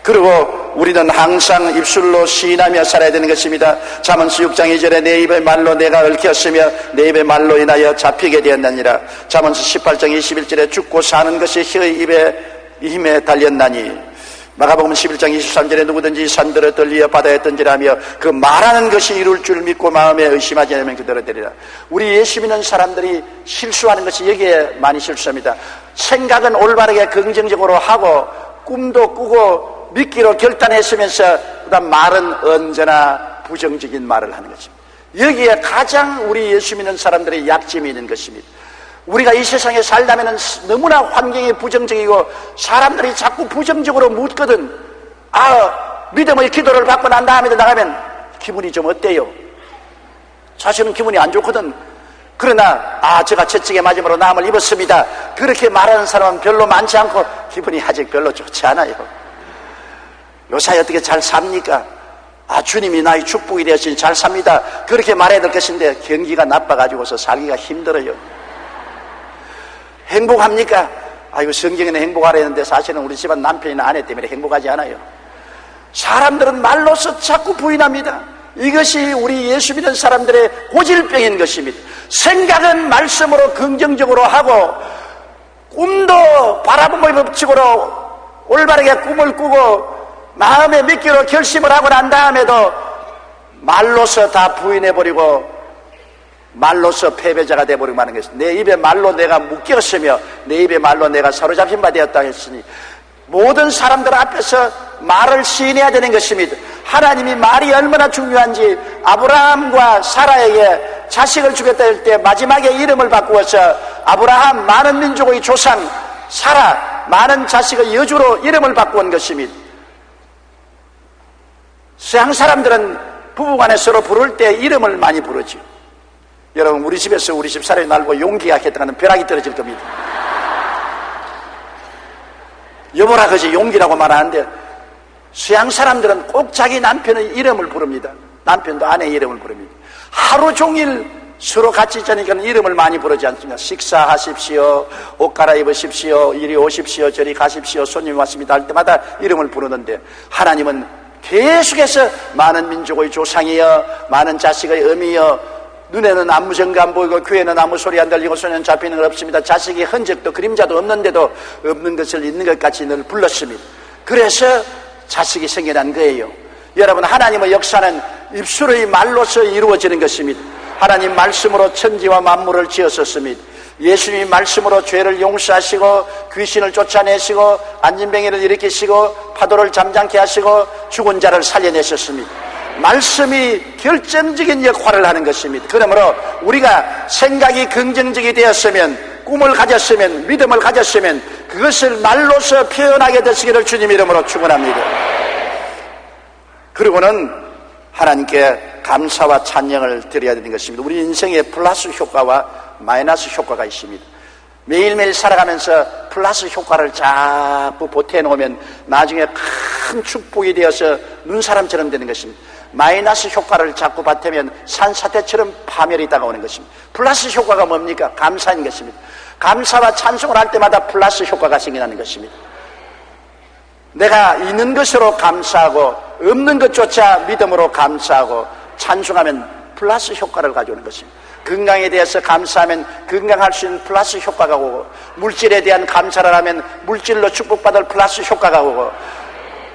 그리고 우리는 항상 입술로 시인하며 살아야 되는 것입니다. 잠언서 6장 2절에 내 입의 말로 내가 얽혔으며 내 입의 말로 인하여 잡히게 되었느니라. 잠언서 18장 21절에 죽고 사는 것이 혀의 입에 힘에 달렸나니. 마가복음 11장 23절에 누구든지 산들어 들리어 바다에 던지라며 그 말하는 것이 이룰 줄 믿고 마음에 의심하지 않으면 그대로 되리라. 우리 예수 믿는 사람들이 실수하는 것이 여기에 많이 실수합니다. 생각은 올바르게 긍정적으로 하고 꿈도 꾸고 믿기로 결단했으면서 그다음 말은 언제나 부정적인 말을 하는 것입니다. 여기에 가장 우리 예수 믿는 사람들의 약점이 있는 것입니다. 우리가 이 세상에 살다면 너무나 환경이 부정적이고 사람들이 자꾸 부정적으로 묻거든. 믿음의 기도를 받고 난 다음에 나가면 기분이 좀 어때요? 사실은 기분이 안 좋거든. 그러나 제가 채찍에 맞음으로 나음을 입었습니다, 그렇게 말하는 사람은 별로 많지 않고 기분이 아직 별로 좋지 않아요. 요사이 어떻게 잘 삽니까? 주님이 나의 축복이 되었으니 잘 삽니다, 그렇게 말해야 될 것인데 경기가 나빠가지고서 살기가 힘들어요. 행복합니까? 이거 성경에는 행복하라 했는데 사실은 우리 집안 남편이나 아내 때문에 행복하지 않아요. 사람들은 말로서 자꾸 부인합니다. 이것이 우리 예수 믿는 사람들의 고질병인 것입니다. 생각은 말씀으로 긍정적으로 하고 꿈도 바라보모의 법칙으로 올바르게 꿈을 꾸고 마음에 믿기로 결심을 하고 난 다음에도 말로서 다 부인해버리고 말로서 패배자가 되어버리고 마는 것입니다. 내 입의 말로 내가 묶였으며 내 입의 말로 내가 사로잡힌 바 되었다 했으니 모든 사람들 앞에서 말을 시인해야 되는 것입니다. 하나님이 말이 얼마나 중요한지 아브라함과 사라에게 자식을 주겠다 할 때 마지막에 이름을 바꾸어서 아브라함 많은 민족의 조상, 사라 많은 자식의 여주로 이름을 바꾸은 것입니다. 서양 사람들은 부부간에 서로 부를 때 이름을 많이 부르죠. 여러분, 우리 집에서 우리 집 사람이 날 보고 용기가 했다가는 벼락이 떨어질 겁니다. 여보라 그지 용기라고 말하는데 서양 사람들은 꼭 자기 남편의 이름을 부릅니다. 남편도 아내의 이름을 부릅니다. 하루 종일 서로 같이 있자니까 이름을 많이 부르지 않습니까? 식사하십시오, 옷 갈아입으십시오, 이리 오십시오, 저리 가십시오, 손님이 왔습니다 할 때마다 이름을 부르는데 하나님은 계속해서 많은 민족의 조상이여, 많은 자식의 어미여, 눈에는 아무 증거 안 보이고 귀에는 아무 소리 안 들리고 손에는 잡히는 건 없습니다. 자식이 흔적도 그림자도 없는데도 없는 것을 있는 것 같이 늘 불렀습니다. 그래서 자식이 생겨난 거예요. 여러분, 하나님의 역사는 입술의 말로서 이루어지는 것입니다. 하나님 말씀으로 천지와 만물을 지었었습니다. 예수님이 말씀으로 죄를 용서하시고 귀신을 쫓아내시고 안진뱅이를 일으키시고 파도를 잠잠케 하시고 죽은 자를 살려내셨습니다. 말씀이 결정적인 역할을 하는 것입니다. 그러므로 우리가 생각이 긍정적이 되었으면, 꿈을 가졌으면, 믿음을 가졌으면 그것을 말로서 표현하게 되시기를 주님 이름으로 축원합니다. 그리고는 하나님께 감사와 찬양을 드려야 되는 것입니다. 우리 인생에 플러스 효과와 마이너스 효과가 있습니다. 매일매일 살아가면서 플러스 효과를 자꾸 보태놓으면 나중에 큰 축복이 되어서 눈사람처럼 되는 것입니다. 마이너스 효과를 자꾸 보태면 산사태처럼 파멸이 다가오는 것입니다. 플러스 효과가 뭡니까? 감사인 것입니다. 감사와 찬송을 할 때마다 플러스 효과가 생겨나는 것입니다. 내가 있는 것으로 감사하고 없는 것조차 믿음으로 감사하고 찬송하면 플러스 효과를 가져오는 것입니다. 건강에 대해서 감사하면 건강할 수 있는 플러스 효과가 오고, 물질에 대한 감사를 하면 물질로 축복받을 플러스 효과가 오고,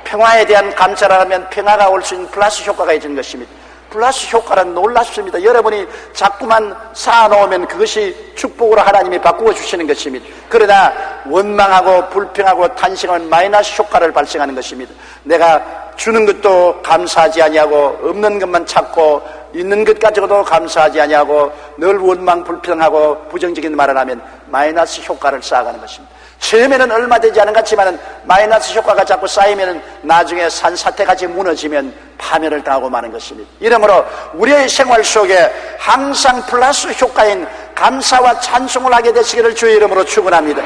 평화에 대한 감사를 하면 평화가 올 수 있는 플러스 효과가 있는 것입니다. 플러스 효과는 놀랍습니다. 여러분이 자꾸만 쌓아놓으면 그것이 축복으로 하나님이 바꾸어 주시는 것입니다. 그러나 원망하고 불평하고 탄식하면 마이너스 효과를 발생하는 것입니다. 내가 주는 것도 감사하지 아니하고 없는 것만 찾고 있는 것 가지고도 감사하지 아니하고 늘 원망 불평하고 부정적인 말을 하면 마이너스 효과를 쌓아가는 것입니다. 처음에는 얼마 되지 않은 것 같지만 마이너스 효과가 자꾸 쌓이면 나중에 산사태같이 무너지면 파멸을 당하고 마는 것입니다. 이러므로 우리의 생활 속에 항상 플러스 효과인 감사와 찬송을 하게 되시기를 주의 이름으로 축원합니다.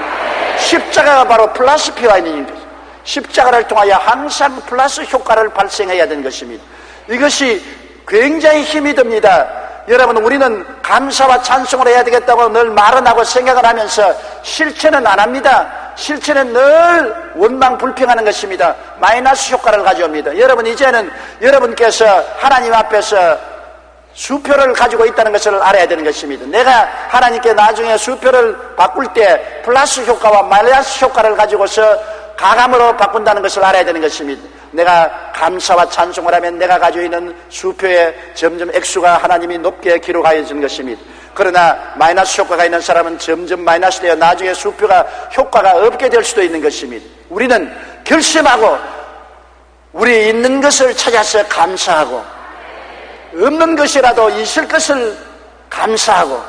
십자가가 바로 플러스 표현인 것입니다. 십자가를 통하여 항상 플러스 효과를 발생해야 되는 것입니다. 이것이 굉장히 힘이 듭니다. 여러분, 우리는 감사와 찬송을 해야 되겠다고 늘 말은 하고 생각을 하면서 실천은 안 합니다. 실천은 늘 원망 불평하는 것입니다. 마이너스 효과를 가져옵니다. 여러분, 이제는 여러분께서 하나님 앞에서 수표를 가지고 있다는 것을 알아야 되는 것입니다. 내가 하나님께 나중에 수표를 바꿀 때 플러스 효과와 마이너스 효과를 가지고서 가감으로 바꾼다는 것을 알아야 되는 것입니다. 내가 감사와 찬송을 하면 내가 가지고 있는 수표에 점점 액수가 하나님이 높게 기록하여지는 것입니다. 그러나 마이너스 효과가 있는 사람은 점점 마이너스 되어 나중에 수표가 효과가 없게 될 수도 있는 것입니다. 우리는 결심하고 우리 있는 것을 찾아서 감사하고 없는 것이라도 있을 것을 감사하고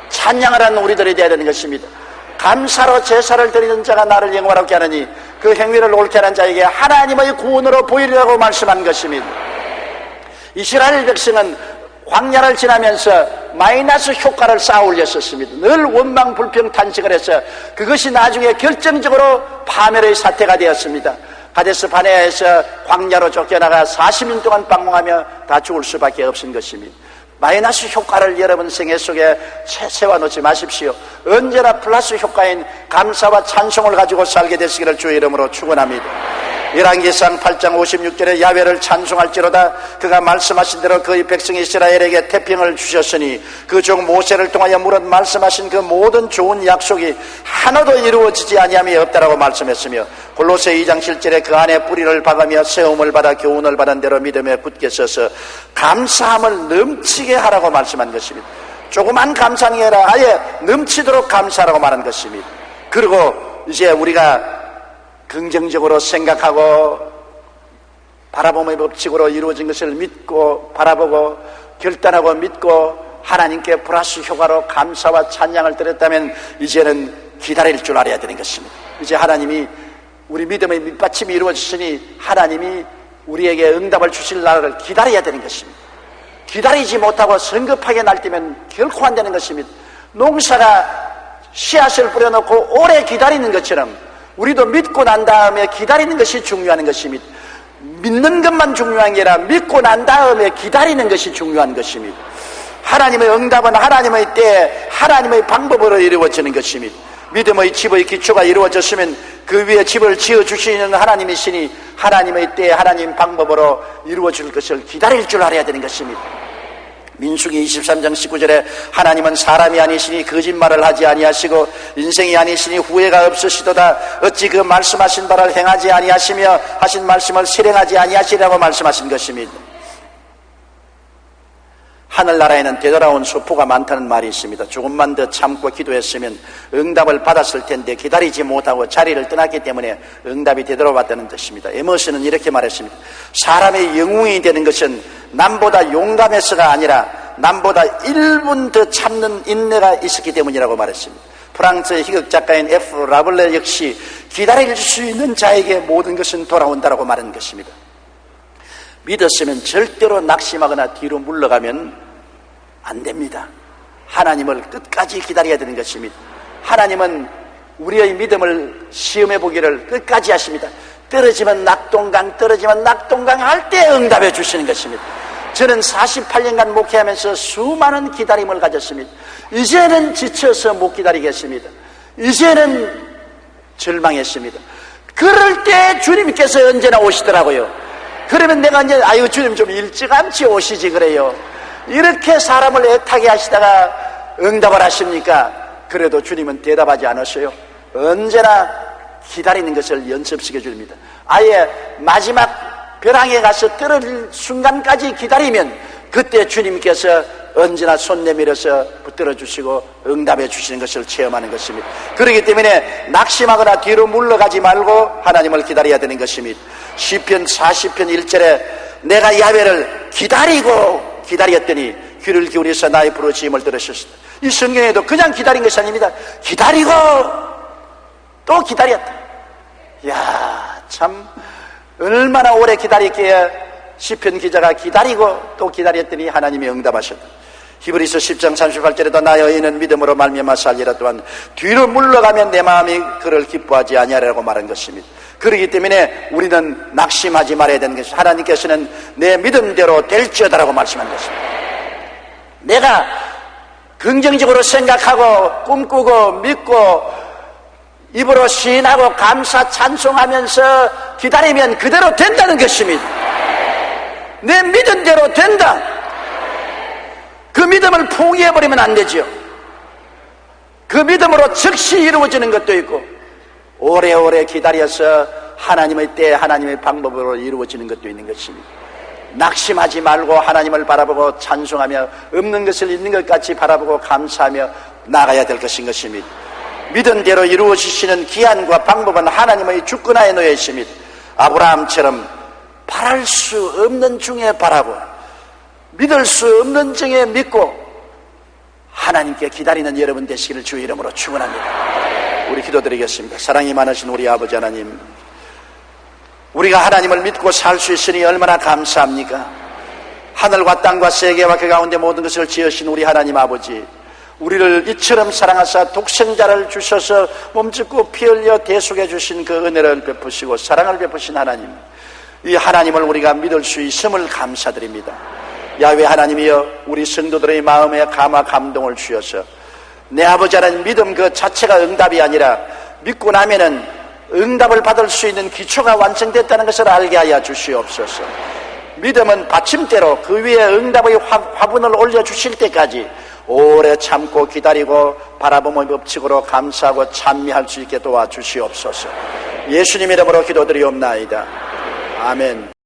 찬양을 하는 우리들이 되어야 되는 것입니다. 감사로 제사를 드리는 자가 나를 영화롭게 하느니 그 행위를 옳게 하는 자에게 하나님의 구원으로 보이리라고 말씀한 것입니다. 이스라엘 백성은 광야를 지나면서 마이너스 효과를 쌓아 올렸었습니다. 늘 원망 불평 탄식을 해서 그것이 나중에 결정적으로 파멸의 사태가 되었습니다. 가데스 바네아에서 광야로 쫓겨나가 40년 동안 방황하며 다 죽을 수밖에 없은 것입니다. 마이너스 효과를 여러분 생애 속에 세워놓지 마십시오. 언제나 플러스 효과인 감사와 찬송을 가지고 살게 되시기를 주의 이름으로 축원합니다. 열왕기상 8장 56절에 야훼를 찬송할지로다 그가 말씀하신 대로 그의 백성 이스라엘에게 태평을 주셨으니 그 종 모세를 통하여 물은 말씀하신 그 모든 좋은 약속이 하나도 이루어지지 아니함이 없다라고 말씀했으며 골로새 2장 7절에 그 안에 뿌리를 박으며 세움을 받아 교훈을 받은 대로 믿음에 굳게 서서 감사함을 넘치게 하라고 말씀한 것입니다. 조그만 감사가 아니라 아예 넘치도록 감사하라고 말한 것입니다. 그리고 이제 우리가 긍정적으로 생각하고 바라봄의 법칙으로 이루어진 것을 믿고 바라보고 결단하고 믿고 하나님께 플러스 효과로 감사와 찬양을 드렸다면 이제는 기다릴 줄 알아야 되는 것입니다. 이제 하나님이 우리 믿음의 밑받침이 이루어졌으니 하나님이 우리에게 응답을 주실 날을 기다려야 되는 것입니다. 기다리지 못하고 성급하게 날뛰면 결코 안 되는 것입니다. 농사가 씨앗을 뿌려놓고 오래 기다리는 것처럼 우리도 믿고 난 다음에 기다리는 것이 중요한 것입니다. 믿는 것만 중요한 게 아니라 믿고 난 다음에 기다리는 것이 중요한 것입니다. 하나님의 응답은 하나님의 때에 하나님의 방법으로 이루어지는 것입니다. 믿음의 집의 기초가 이루어졌으면 그 위에 집을 지어주시는 하나님이시니 하나님의 때에 하나님 방법으로 이루어질 것을 기다릴 줄 알아야 되는 것입니다. 민수기 23장 19절에 하나님은 사람이 아니시니 거짓말을 하지 아니하시고 인생이 아니시니 후회가 없으시도다. 어찌 그 말씀하신 바를 행하지 아니하시며 하신 말씀을 실행하지 아니하시라고 말씀하신 것입니다. 하늘나라에는 되돌아온 소포가 많다는 말이 있습니다. 조금만 더 참고 기도했으면 응답을 받았을 텐데 기다리지 못하고 자리를 떠났기 때문에 응답이 되돌아왔다는 뜻입니다. 에머슨은 이렇게 말했습니다. 사람의 영웅이 되는 것은 남보다 용감해서가 아니라 남보다 1분 더 참는 인내가 있었기 때문이라고 말했습니다. 프랑스의 희극 작가인 F. 라블레 역시 기다릴 수 있는 자에게 모든 것은 돌아온다라고 말한 것입니다. 믿었으면 절대로 낙심하거나 뒤로 물러가면 안 됩니다. 하나님을 끝까지 기다려야 되는 것입니다. 하나님은 우리의 믿음을 시험해 보기를 끝까지 하십니다. 떨어지면 낙동강, 떨어지면 낙동강 할 때 응답해 주시는 것입니다. 저는 48년간 목회하면서 수많은 기다림을 가졌습니다. 이제는 지쳐서 못 기다리겠습니다. 이제는 절망했습니다. 그럴 때 주님께서 언제나 오시더라고요. 그러면 내가 이제 아유 주님 좀 일찌감치 오시지 그래요. 이렇게 사람을 애타게 하시다가 응답을 하십니까? 그래도 주님은 대답하지 않으셔요. 언제나 기다리는 것을 연습시켜 줍니다. 아예 마지막 벼랑에 가서 떨어질 순간까지 기다리면 그때 주님께서 언제나 손 내밀어서 붙들어 주시고 응답해 주시는 것을 체험하는 것입니다. 그렇기 때문에 낙심하거나 뒤로 물러가지 말고 하나님을 기다려야 되는 것입니다. 시편 40편 1절에 내가 야훼를 기다렸더니 귀를 기울여서 나의 부르짖음을 들으셨습니다. 이 성경에도 그냥 기다린 것이 아닙니다. 기다리고 또 기다렸다. 이야, 참 얼마나 오래 기다렸기에 시편 기자가 기다리고 또 기다렸더니 하나님이 응답하셨다. 히브리서 10장 38절에도 나 여인은 믿음으로 말미암아 살리라. 또한 뒤로 물러가면 내 마음이 그를 기뻐하지 아니하리라고 말한 것입니다. 그렇기 때문에 우리는 낙심하지 말아야 되는 것입니다. 하나님께서는 내 믿음대로 될지어다라고 말씀한 것입니다. 내가 긍정적으로 생각하고 꿈꾸고 믿고 입으로 시인하고 감사 찬송하면서 기다리면 그대로 된다는 것입니다. 내 믿음대로 된다. 그 믿음을 포기해버리면 안 되죠. 그 믿음으로 즉시 이루어지는 것도 있고 오래오래 기다려서 하나님의 때 하나님의 방법으로 이루어지는 것도 있는 것입니다. 낙심하지 말고 하나님을 바라보고 찬송하며 없는 것을 있는 것 같이 바라보고 감사하며 나가야 될 것인 것입니다. 믿음대로 이루어지시는 기한과 방법은 하나님의 주권하에 놓여 있습니다. 아브라함처럼 바랄 수 없는 중에 바라고 믿을 수 없는 중에 믿고 하나님께 기다리는 여러분 되시기를 주의 이름으로 축원합니다. 우리 기도드리겠습니다. 사랑이 많으신 우리 아버지 하나님, 우리가 하나님을 믿고 살 수 있으니 얼마나 감사합니까? 하늘과 땅과 세계와 그 가운데 모든 것을 지으신 우리 하나님 아버지, 우리를 이처럼 사랑하사 독생자를 주셔서 몸짓고 피 흘려 대속해 주신 그 은혜를 베푸시고 사랑을 베푸신 하나님, 이 하나님을 우리가 믿을 수 있음을 감사드립니다. 야훼 하나님이여, 우리 성도들의 마음에 감화 감동을 주셔서 내 아버지 하나님 믿음 그 자체가 응답이 아니라 믿고 나면은 응답을 받을 수 있는 기초가 완성됐다는 것을 알게 하여 주시옵소서. 믿음은 받침대로 그 위에 응답의 화분을 올려주실 때까지 오래 참고 기다리고 바라보며 법칙으로 감사하고 찬미할 수 있게 도와주시옵소서. 예수님 이름으로 기도드리옵나이다. 아멘.